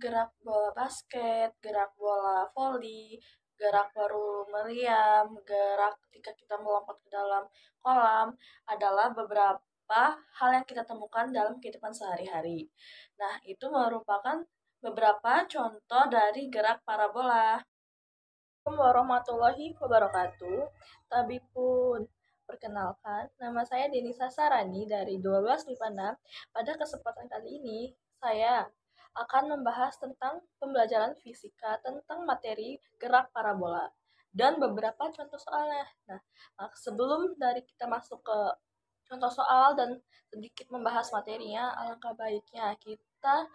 gerak bola basket, gerak bola voli, gerak baru meriam, gerak ketika kita melompat ke dalam kolam adalah beberapa hal yang kita temukan dalam kehidupan sehari-hari. Nah, itu merupakan beberapa contoh dari gerak parabola. Assalamualaikum warahmatullahi wabarakatuh. Tabipun, perkenalkan, nama saya Denisa Sarani dari 12 MIPA 6. Pada kesempatan kali ini, saya akan membahas tentang pembelajaran fisika tentang materi gerak parabola dan beberapa contoh soalnya. Nah, sebelum dari kita masuk ke contoh soal dan sedikit membahas materinya, alangkah baiknya kita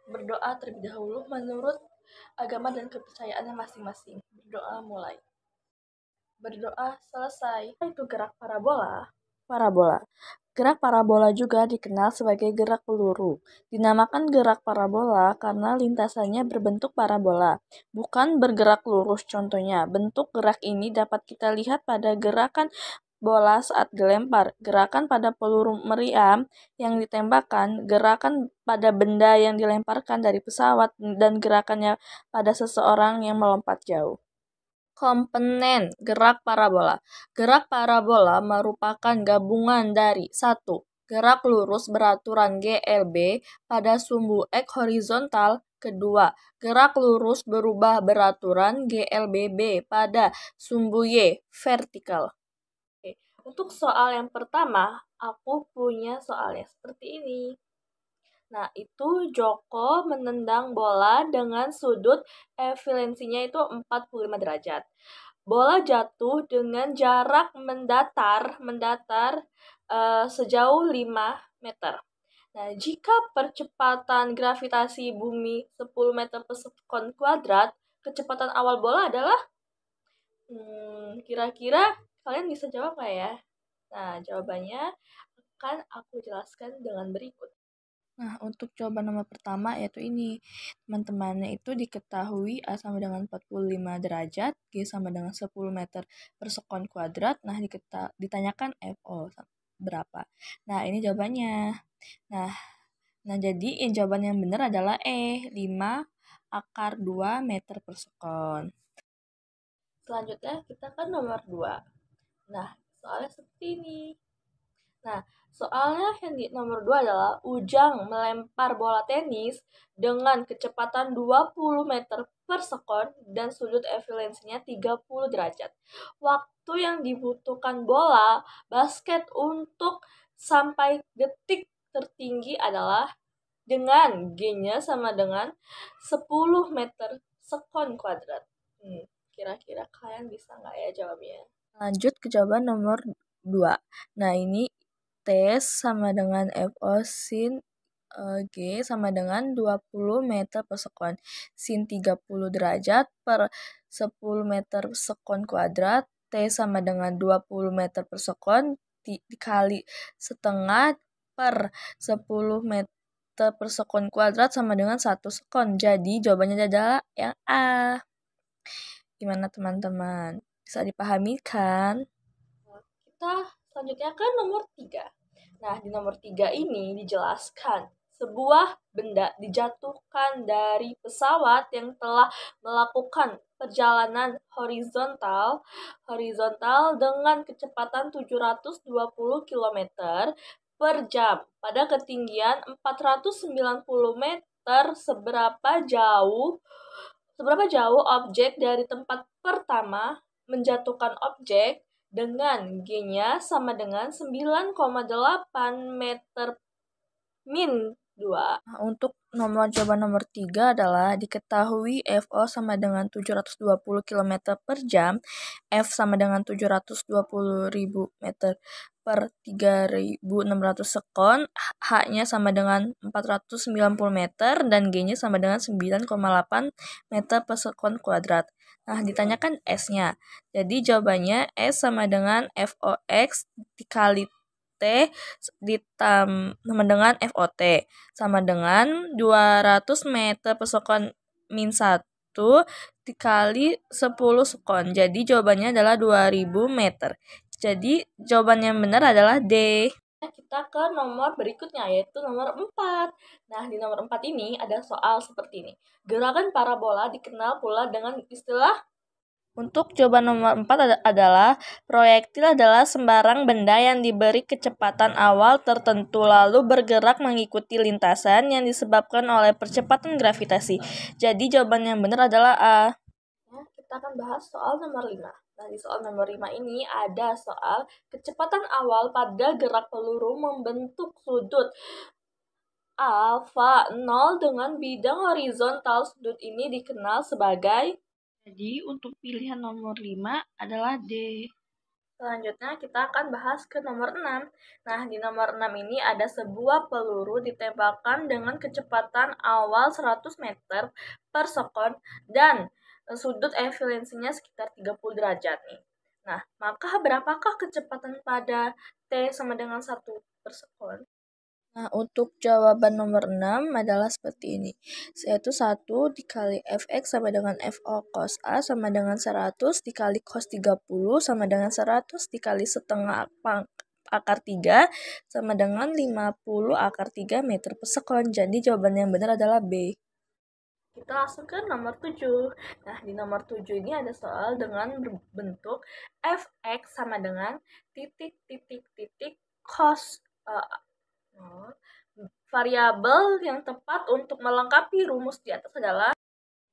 berdoa terlebih dahulu menurut agama dan kepercayaannya masing-masing. Berdoa mulai. Berdoa selesai. Itu gerak parabola. Parabola. Gerak parabola juga dikenal sebagai gerak peluru. Dinamakan gerak parabola karena lintasannya berbentuk parabola, bukan bergerak lurus contohnya. Bentuk gerak ini dapat kita lihat pada gerakan bola saat dilempar, gerakan pada peluru meriam yang ditembakkan, gerakan pada benda yang dilemparkan dari pesawat, dan gerakannya pada seseorang yang melompat jauh. Komponen gerak parabola. Gerak parabola merupakan gabungan dari 1. Gerak lurus beraturan GLB pada sumbu X horizontal. Kedua, gerak lurus berubah beraturan GLBB pada sumbu Y vertikal. Oke. Untuk soal yang pertama, aku punya soalnya seperti ini. Nah, itu Joko menendang bola dengan sudut evalensinya itu 45 derajat. Bola jatuh dengan jarak mendatar sejauh 5 meter. Nah, jika percepatan gravitasi bumi 10 meter per sekon kuadrat, kecepatan awal bola adalah kira-kira kalian bisa jawab nggak ya? Nah, jawabannya akan aku jelaskan dengan berikut. Nah, untuk jawaban nomor pertama yaitu ini. Teman-temannya itu diketahui A sama dengan 45 derajat, G sama dengan 10 meter per sekon kuadrat. Nah, ditanyakan FO berapa. Nah, ini jawabannya. Nah, jadi jawaban yang benar adalah E, 5 akar 2 meter per sekon. Selanjutnya kita kan nomor 2. Nah, soalnya seperti ini. Nah, soalnya yang di nomor 2 adalah Ujang melempar bola tenis dengan kecepatan 20 meter per sekon dan sudut evalensinya 30 derajat. Waktu yang dibutuhkan bola basket untuk sampai detik tertinggi adalah dengan G-nya sama dengan 10 meter sekon kuadrat. Kira-kira kalian bisa nggak ya jawabnya? Lanjut ke jawaban nomor 2. Nah, ini T sama dengan FO sin G sama dengan 20 meter per sekon. Sin 30 derajat per 10 meter sekon kuadrat. T sama dengan 20 meter per sekon dikali setengah per 10 meter per sekon kuadrat sama dengan 1 sekon. Jadi jawabannya adalah yang A. Gimana teman-teman? Bisa dipahami kan? Kita selanjutnya ke nomor 3. Nah, di nomor 3 ini dijelaskan sebuah benda dijatuhkan dari pesawat yang telah melakukan perjalanan horizontal dengan kecepatan 720 km per jam pada ketinggian 490 meter. Seberapa jauh objek dari tempat pertama menjatuhkan objek dengan G-nya sama dengan 9,8 meter min 2. Untuk jawaban nomor 3 adalah diketahui FO sama dengan 720 km per jam, F sama dengan 720.000 meter per 3.600 sekon, H-nya sama dengan 490 meter, dan G-nya sama dengan 9,8 meter per sekon kuadrat. Nah, ditanyakan S-nya. Jadi jawabannya S sama dengan FOX dikali T sama dengan FOT sama dengan 200 meter per sekon min 1 dikali 10 sekon. Jadi jawabannya adalah 2000 meter. Jadi jawaban yang benar adalah D. Kita ke nomor berikutnya, yaitu nomor 4. Nah, di nomor 4 ini ada soal seperti ini. Gerakan parabola dikenal pula dengan istilah. Untuk jawaban nomor 4 adalah proyektil adalah sembarang benda yang diberi kecepatan awal tertentu lalu bergerak mengikuti lintasan yang disebabkan oleh percepatan gravitasi. Jadi jawaban yang benar adalah A. Kita akan bahas soal nomor 5. Nah, di soal nomor 5 ini ada soal kecepatan awal pada gerak peluru membentuk sudut alfa 0 dengan bidang horizontal. Sudut ini dikenal sebagai. Jadi, untuk pilihan nomor 5 adalah D. Selanjutnya, kita akan bahas ke nomor 6. Nah, di nomor 6 ini ada sebuah peluru ditembakkan dengan kecepatan awal 100 meter per sekon dan sudut evalensinya sekitar 30 derajat nih. Nah, maka berapakah kecepatan pada T sama dengan 1 per sekon? Nah, untuk jawaban nomor 6 adalah seperti ini, yaitu 1 dikali fx sama dengan fo cos A sama dengan 100 dikali cos 30 sama dengan 100 dikali setengah akar 3 sama dengan 50 akar 3 meter per sekon. Jadi jawaban yang benar adalah B. Kita langsung ke nomor 7. Nah, di nomor 7 ini ada soal dengan bentuk fx sama dengan titik cos variabel yang tepat untuk melengkapi rumus di atas adalah.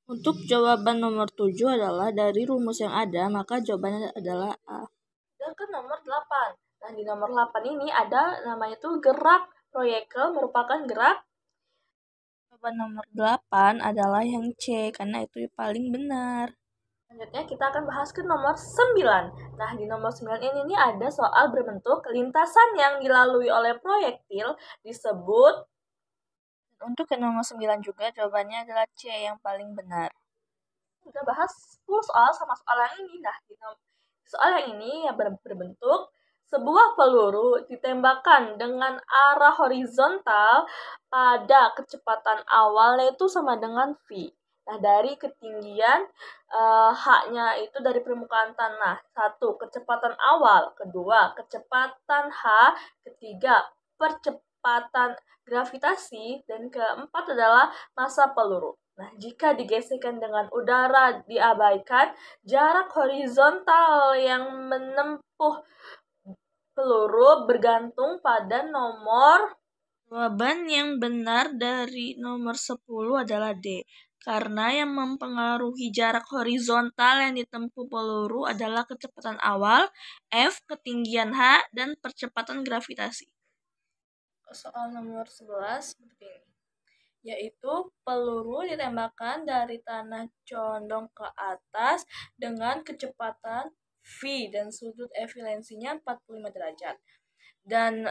Untuk jawaban nomor 7 adalah dari rumus yang ada, maka jawabannya adalah A. Dan ke nomor 8. Nah, di nomor 8 ini ada namanya itu gerak proyektil merupakan gerak. Jawaban nomor 8 adalah yang C, karena itu paling benar. Selanjutnya kita akan bahas ke nomor 9. Nah, di nomor 9 ini ada soal berbentuk lintasan yang dilalui oleh proyektil disebut. Untuk ke nomor 9 juga jawabannya adalah C yang paling benar. Kita bahas 10 soal sama soal yang ini. Nah, di soal yang ini yang berbentuk sebuah peluru ditembakkan dengan arah horizontal pada kecepatan awalnya itu sama dengan V. Nah, dari ketinggian H-nya itu dari permukaan tanah. 1. Kecepatan awal. Kedua, kecepatan H. Ketiga, percepatan gravitasi. Dan keempat adalah massa peluru. Nah, jika digeserkan dengan udara diabaikan, jarak horizontal yang menempuh peluru bergantung pada nomor. Jawaban yang benar dari nomor 10 adalah D, karena yang mempengaruhi jarak horizontal yang ditempuh peluru adalah kecepatan awal, F, ketinggian H, dan percepatan gravitasi. Soal nomor 11 seperti ini, yaitu peluru ditembakkan dari tanah condong ke atas dengan kecepatan V dan sudut evalensinya 45 derajat. Dan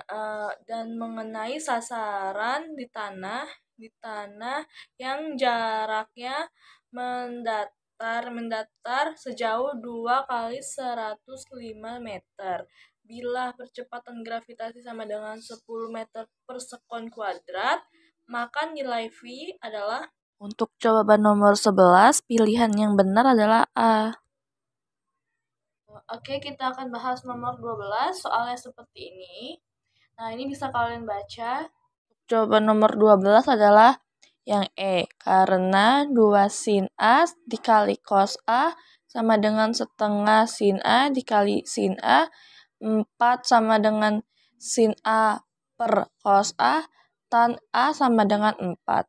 mengenai sasaran di tanah yang jaraknya mendatar sejauh 2 kali 105 meter. Bila percepatan gravitasi sama dengan 10 meter per sekon kuadrat, maka nilai V adalah. Untuk jawaban nomor 11, pilihan yang benar adalah A. Oke, kita akan bahas nomor 12, soalnya seperti ini. Nah, ini bisa kalian baca. Jawaban nomor 12 adalah yang E, karena 2 sin A dikali cos A sama dengan setengah sin A dikali sin A, 4 sama dengan sin A per cos A, tan A sama dengan 4.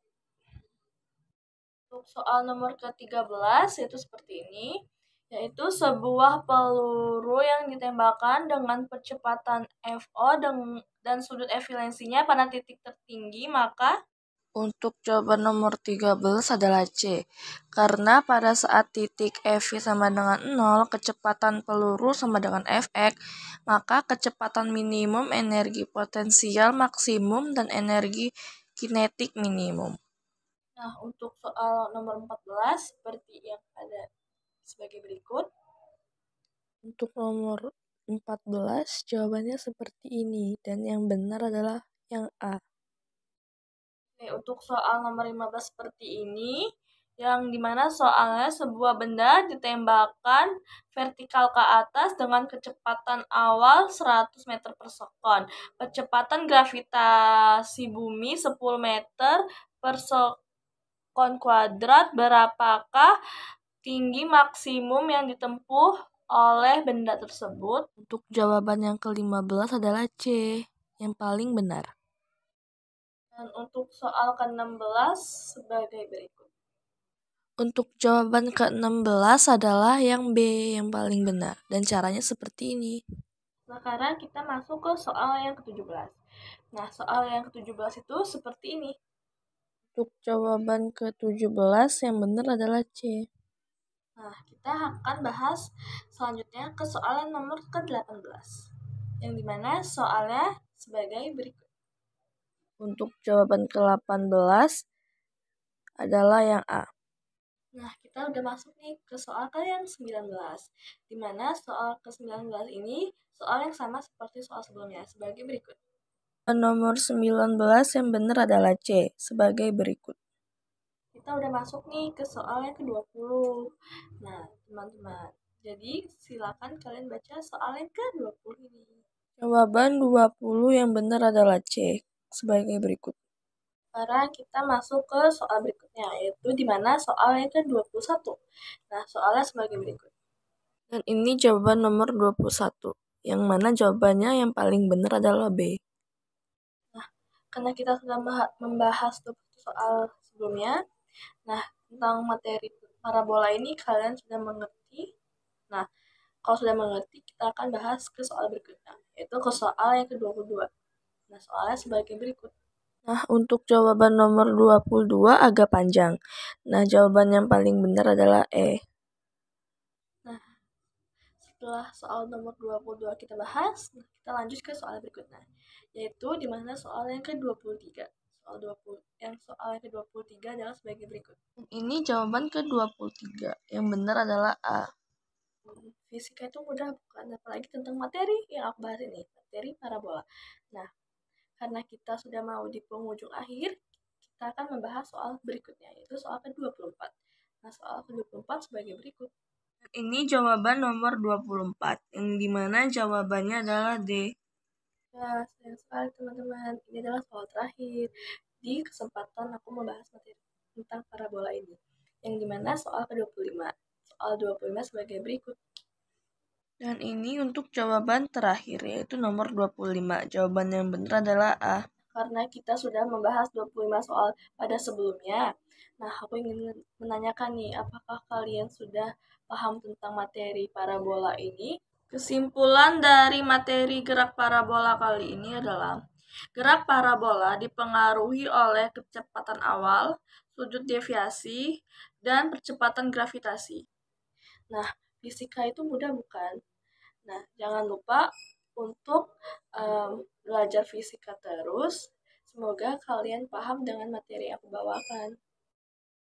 Untuk soal nomor ke-13, yaitu seperti ini, yaitu sebuah peluru yang ditembakkan dengan percepatan FO dan sudut evalensinya pada titik tertinggi, maka. Untuk jawaban nomor 13 adalah C, karena pada saat titik FV sama dengan 0, kecepatan peluru sama dengan Fx, maka kecepatan minimum, energi potensial maksimum, dan energi kinetik minimum. Nah, untuk soal nomor 14 seperti yang ada sebagai berikut. Untuk nomor 14 jawabannya seperti ini dan yang benar adalah yang A. Oke, untuk soal nomor 15 seperti ini, yang dimana soalnya sebuah benda ditembakkan vertikal ke atas dengan kecepatan awal 100 meter per sekon. Kecepatan gravitasi bumi 10 meter per sekon kuadrat. Berapakah tinggi maksimum yang ditempuh oleh benda tersebut? Untuk jawaban yang ke-15 adalah C, yang paling benar. Dan untuk soal ke-16 sebagai berikut. Untuk jawaban ke-16 adalah yang B, yang paling benar. Dan caranya seperti ini. Sekarang kita masuk ke soal yang ke-17. Nah, soal yang ke-17 itu seperti ini. Untuk jawaban ke-17 yang benar adalah C. Nah, kita akan bahas selanjutnya ke soal yang nomor ke-18. Yang dimana soalnya sebagai berikut. Untuk jawaban ke-18 adalah yang A. Nah, kita udah masuk nih ke soal ke yang 19. Dimana soal ke-19 ini soal yang sama seperti soal sebelumnya, sebagai berikut. Nomor 19 yang benar adalah C, sebagai berikut. Kita udah masuk nih ke soal yang ke-20. Nah, teman-teman, jadi silakan kalian baca soal yang ke-20 ini. Jawaban 20 yang benar adalah C, sebagai berikut. Sekarang kita masuk ke soal berikutnya, yaitu di mana soal yang ke-21. Nah, soalnya sebagai berikut. Dan ini jawaban nomor 21, yang mana jawabannya yang paling benar adalah B. Nah, karena kita sudah membahas soal sebelumnya, nah, tentang materi parabola ini kalian sudah mengerti. Nah, kalau sudah mengerti, kita akan bahas ke soal berikutnya, yaitu ke soal yang ke-22. Nah, soalnya sebagai berikut. Nah, untuk jawaban nomor 22 agak panjang. Nah, jawaban yang paling benar adalah E. Nah, setelah soal nomor 22 kita bahas, kita lanjut ke soal berikutnya, yaitu di mana soal yang ke-23. Soal yang ke-23 adalah sebagai berikut. Ini jawaban ke-23. Yang benar adalah A. Fisika itu mudah bukan, apalagi tentang materi yang aku bahas ini, materi parabola. Nah, karena kita sudah mau di penghujung akhir, kita akan membahas soal berikutnya, yaitu soal ke-24. Nah, soal ke-24 sebagai berikut. Ini jawaban nomor 24, yang dimana jawabannya adalah D. Ya, sayang sekali teman-teman, ini adalah soal terakhir di kesempatan aku membahas materi tentang parabola ini, yang dimana soal ke-25. Soal 25 sebagai berikut. Dan ini untuk jawaban terakhir, yaitu nomor 25. Jawaban yang benar adalah A. Karena kita sudah membahas 25 soal pada sebelumnya, nah aku ingin menanyakan nih, apakah kalian sudah paham tentang materi parabola ini? Kesimpulan dari materi gerak parabola kali ini adalah gerak parabola dipengaruhi oleh kecepatan awal, sudut deviasi, dan percepatan gravitasi. Nah, fisika itu mudah bukan? Nah, jangan lupa untuk belajar fisika terus. Semoga kalian paham dengan materi yang aku bawakan.